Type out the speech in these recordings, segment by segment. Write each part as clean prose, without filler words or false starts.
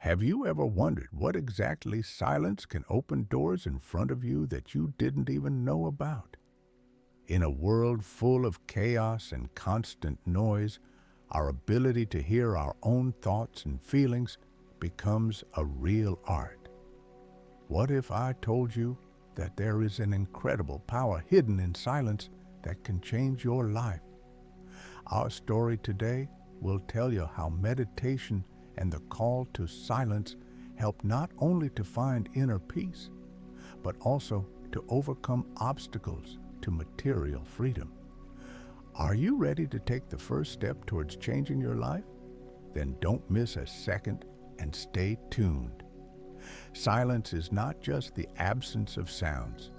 Have you ever wondered what exactly silence can open doors in front of you that you didn't even know about? In a world full of chaos and constant noise, our ability to hear our own thoughts and feelings becomes a real art. What if I told you that there is an incredible power hidden in silence that can change your life? Our story today will tell you how meditation and the call to silence help not only to find inner peace, but also to overcome obstacles to material freedom. Are you ready to take the first step towards changing your life? Then don't miss a second and stay tuned. Silence is not just the absence of sounds.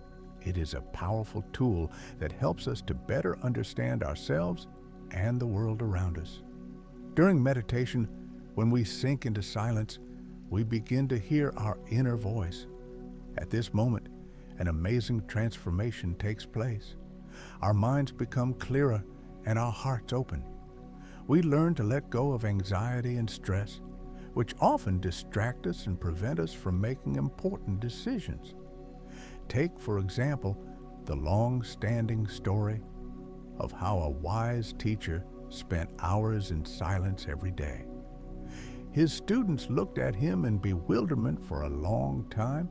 It is a powerful tool that helps us to better understand ourselves and the world around us. During meditation, when we sink into silence, we begin to hear our inner voice. At this moment, an amazing transformation takes place. Our minds become clearer and our hearts open. We learn to let go of anxiety and stress, which often distract us and prevent us from making important decisions. Take, for example, the long-standing story of how a wise teacher spent hours in silence every day. His students looked at him in bewilderment for a long time,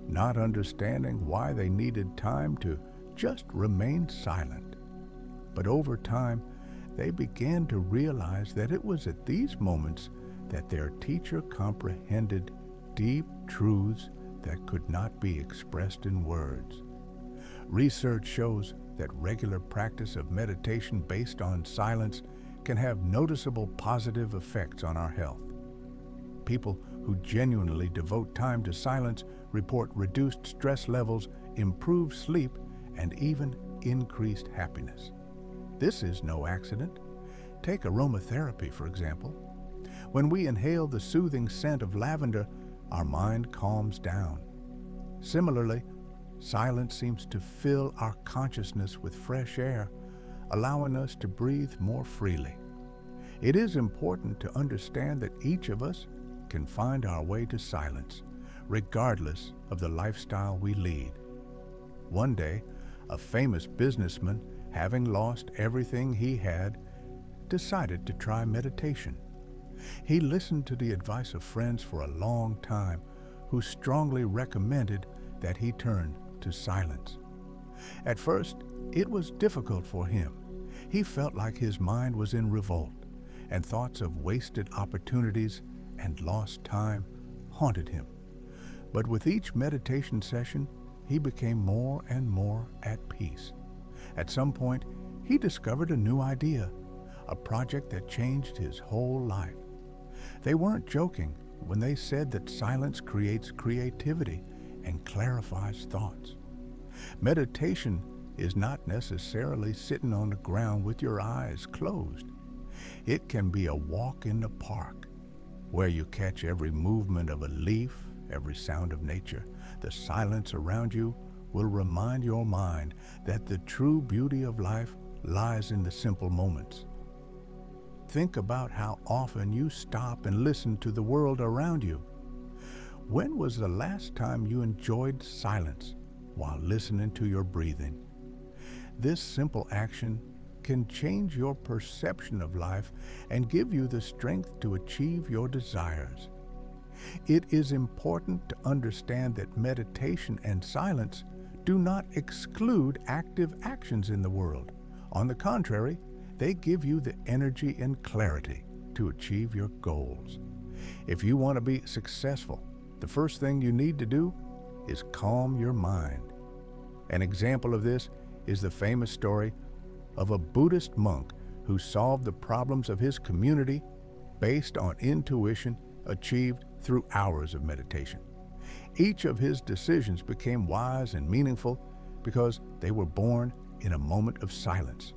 not understanding why they needed time to just remain silent. But over time, they began to realize that it was at these moments that their teacher comprehended deep truths that could not be expressed in words. Research shows that regular practice of meditation based on silence can have noticeable positive effects on our health. People who genuinely devote time to silence report reduced stress levels, improved sleep, and even increased happiness. This is no accident. Take aromatherapy, for example. When we inhale the soothing scent of lavender, our mind calms down. Similarly, silence seems to fill our consciousness with fresh air, allowing us to breathe more freely. It is important to understand that each of us can find our way to silence, regardless of the lifestyle we lead. One day, a famous businessman, having lost everything he had, decided to try meditation. He listened to the advice of friends for a long time, who strongly recommended that he turn to silence. At first, it was difficult for him. He felt like his mind was in revolt, and thoughts of wasted opportunities and lost time haunted him. But with each meditation session, he became more and more at peace. At some point, he discovered a new idea, a project that changed his whole life. They weren't joking when they said that silence creates creativity and clarifies thoughts. Meditation is not necessarily sitting on the ground with your eyes closed. It can be a walk in the park, where you catch every movement of a leaf, every sound of nature. The silence around you will remind your mind that the true beauty of life lies in the simple moments. Think about how often you stop and listen to the world around you. When was the last time you enjoyed silence while listening to your breathing? This simple action can change your perception of life and give you the strength to achieve your desires. It is important to understand that meditation and silence do not exclude active actions in the world. On the contrary, they give you the energy and clarity to achieve your goals. If you want to be successful, the first thing you need to do is calm your mind. An example of this is the famous story of a Buddhist monk who solved the problems of his community based on intuition achieved through hours of meditation. Each of his decisions became wise and meaningful because they were born in a moment of silence.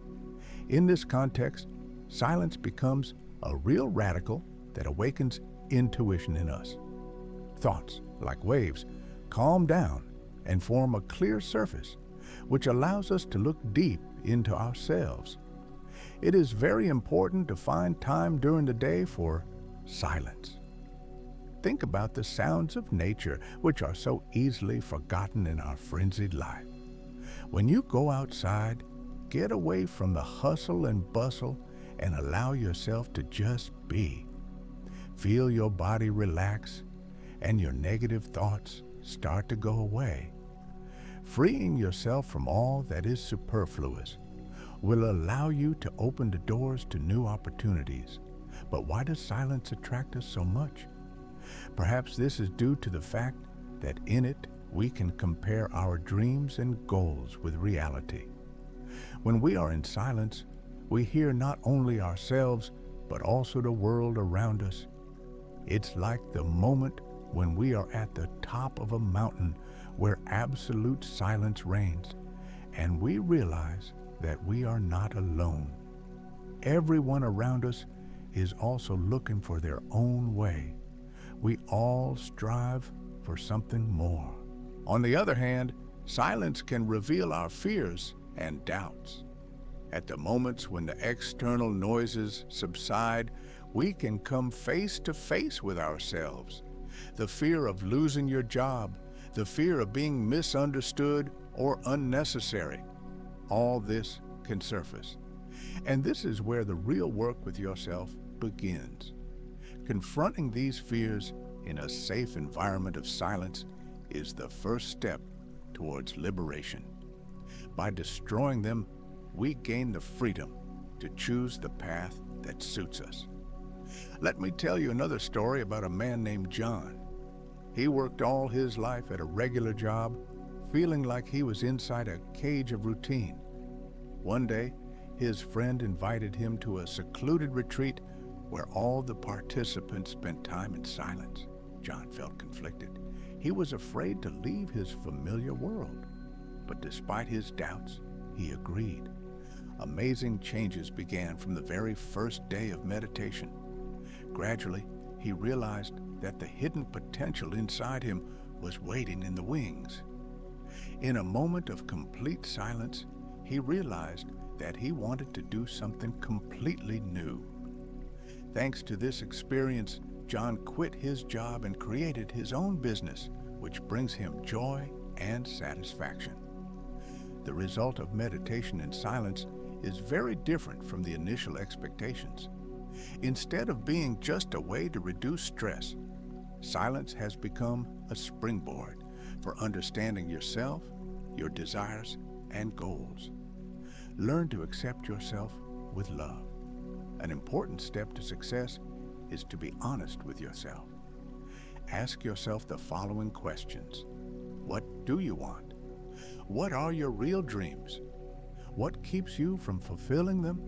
In this context, silence becomes a real radical that awakens intuition in us. Thoughts, like waves, calm down and form a clear surface, which allows us to look deep into ourselves. It is very important to find time during the day for silence. Think about the sounds of nature, which are so easily forgotten in our frenzied life. When you go outside, get away from the hustle and bustle and allow yourself to just be. Feel your body relax and your negative thoughts start to go away. Freeing yourself from all that is superfluous will allow you to open the doors to new opportunities. But why does silence attract us so much? Perhaps this is due to the fact that in it we can compare our dreams and goals with reality. When we are in silence, we hear not only ourselves, but also the world around us. It's like the moment when we are at the top of a mountain where absolute silence reigns, and we realize that we are not alone. Everyone around us is also looking for their own way. We all strive for something more. On the other hand, silence can reveal our fears and doubts. At the moments when the external noises subside, we can come face to face with ourselves. The fear of losing your job, the fear of being misunderstood or unnecessary. All this can surface. And this is where the real work with yourself begins. Confronting these fears in a safe environment of silence is the first step towards liberation. By destroying them, we gain the freedom to choose the path that suits us. Let me tell you another story about a man named John. He worked all his life at a regular job, feeling like he was inside a cage of routine. One day, his friend invited him to a secluded retreat where all the participants spent time in silence. John felt conflicted. He was afraid to leave his familiar world. But despite his doubts, he agreed. Amazing changes began from the very first day of meditation. Gradually, he realized that the hidden potential inside him was waiting in the wings. In a moment of complete silence, he realized that he wanted to do something completely new. Thanks to this experience, John quit his job and created his own business, which brings him joy and satisfaction. The result of meditation in silence is very different from the initial expectations. Instead of being just a way to reduce stress, silence has become a springboard for understanding yourself, your desires, and goals. Learn to accept yourself with love. An important step to success is to be honest with yourself. Ask yourself the following questions. What do you want? What are your real dreams? What keeps you from fulfilling them?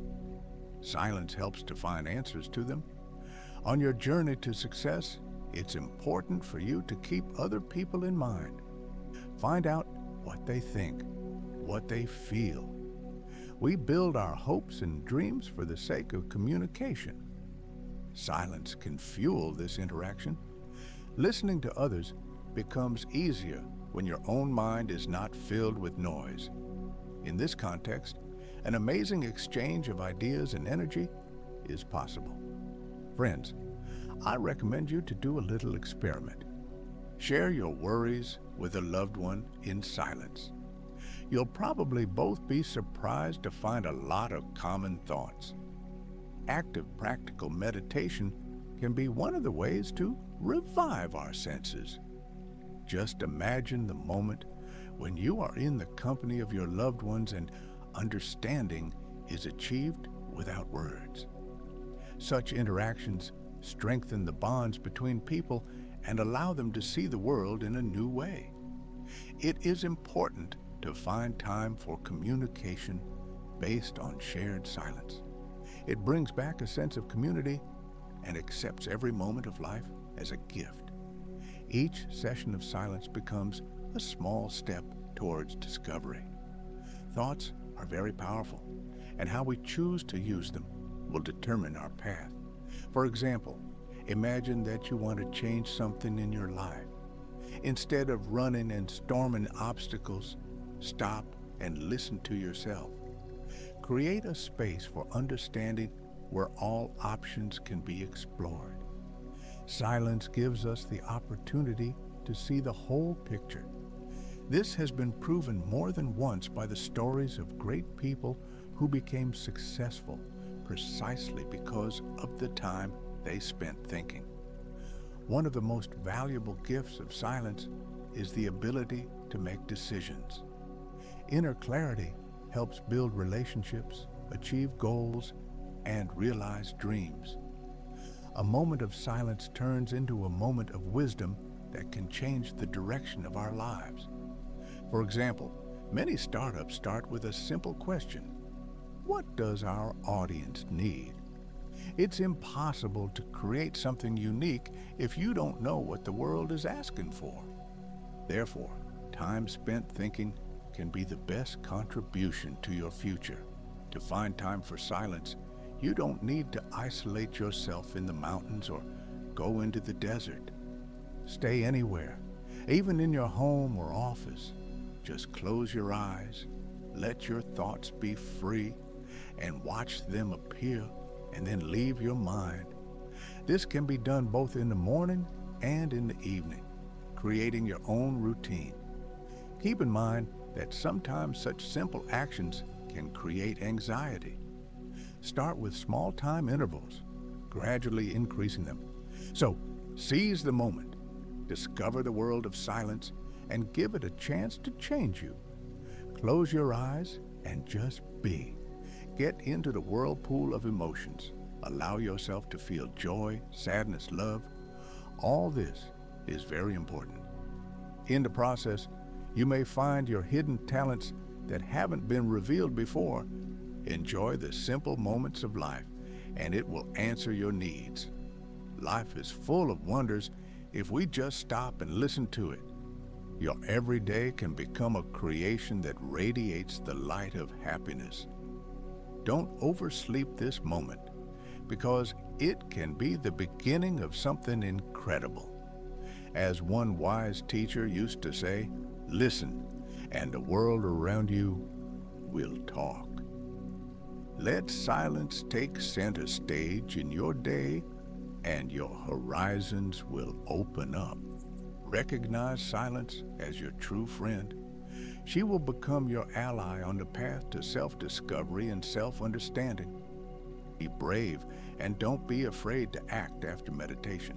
Silence helps to find answers to them. On your journey to success, it's important for you to keep other people in mind. Find out what they think, what they feel. We build our hopes and dreams for the sake of communication. Silence can fuel this interaction. Listening to others becomes easier when your own mind is not filled with noise. In this context, an amazing exchange of ideas and energy is possible. Friends, I recommend you to do a little experiment. Share your worries with a loved one in silence. You'll probably both be surprised to find a lot of common thoughts. Active practical meditation can be one of the ways to revive our senses. Just imagine the moment when you are in the company of your loved ones and understanding is achieved without words. Such interactions strengthen the bonds between people and allow them to see the world in a new way. It is important to find time for communication based on shared silence. It brings back a sense of community and accepts every moment of life as a gift. Each session of silence becomes a small step towards discovery. Thoughts are very powerful, and how we choose to use them will determine our path. For example, imagine that you want to change something in your life. Instead of running and storming obstacles, stop and listen to yourself. Create a space for understanding where all options can be explored. Silence gives us the opportunity to see the whole picture. This has been proven more than once by the stories of great people who became successful precisely because of the time they spent thinking. One of the most valuable gifts of silence is the ability to make decisions. Inner clarity helps build relationships, achieve goals, and realize dreams. A moment of silence turns into a moment of wisdom that can change the direction of our lives. For example, many startups start with a simple question: what does our audience need? It's impossible to create something unique if you don't know what the world is asking for. Therefore, time spent thinking can be the best contribution to your future. To find time for silence, you don't need to isolate yourself in the mountains or go into the desert. Stay anywhere, even in your home or office. Just close your eyes, let your thoughts be free, and watch them appear and then leave your mind. This can be done both in the morning and in the evening, creating your own routine. Keep in mind that sometimes such simple actions can create anxiety. Start with small time intervals, gradually increasing them. So, seize the moment, discover the world of silence, and give it a chance to change you. Close your eyes and just be. Get into the whirlpool of emotions. Allow yourself to feel joy, sadness, love. All this is very important. In the process, you may find your hidden talents that haven't been revealed before. Enjoy the simple moments of life, and it will answer your needs. Life is full of wonders if we just stop and listen to it. Your everyday can become a creation that radiates the light of happiness. Don't oversleep this moment, because it can be the beginning of something incredible. As one wise teacher used to say, listen, and the world around you will talk. Let silence take center stage in your day, and your horizons will open up. Recognize silence as your true friend. She will become your ally on the path to self-discovery and self-understanding. Be brave and don't be afraid to act after meditation.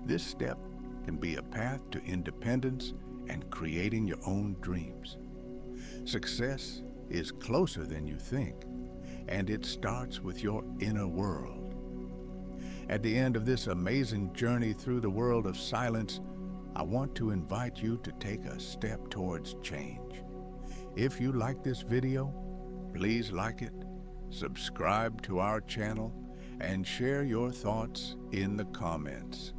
This step can be a path to independence and creating your own dreams. Success is closer than you think, and it starts with your inner world. At the end of this amazing journey through the world of silence, I want to invite you to take a step towards change. If you like this video, please like it, subscribe to our channel, and share your thoughts in the comments.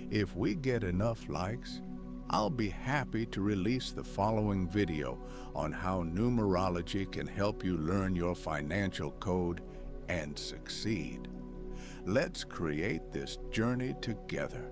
If we get enough likes, I'll be happy to release the following video on how numerology can help you learn your financial code and succeed. Let's create this journey together.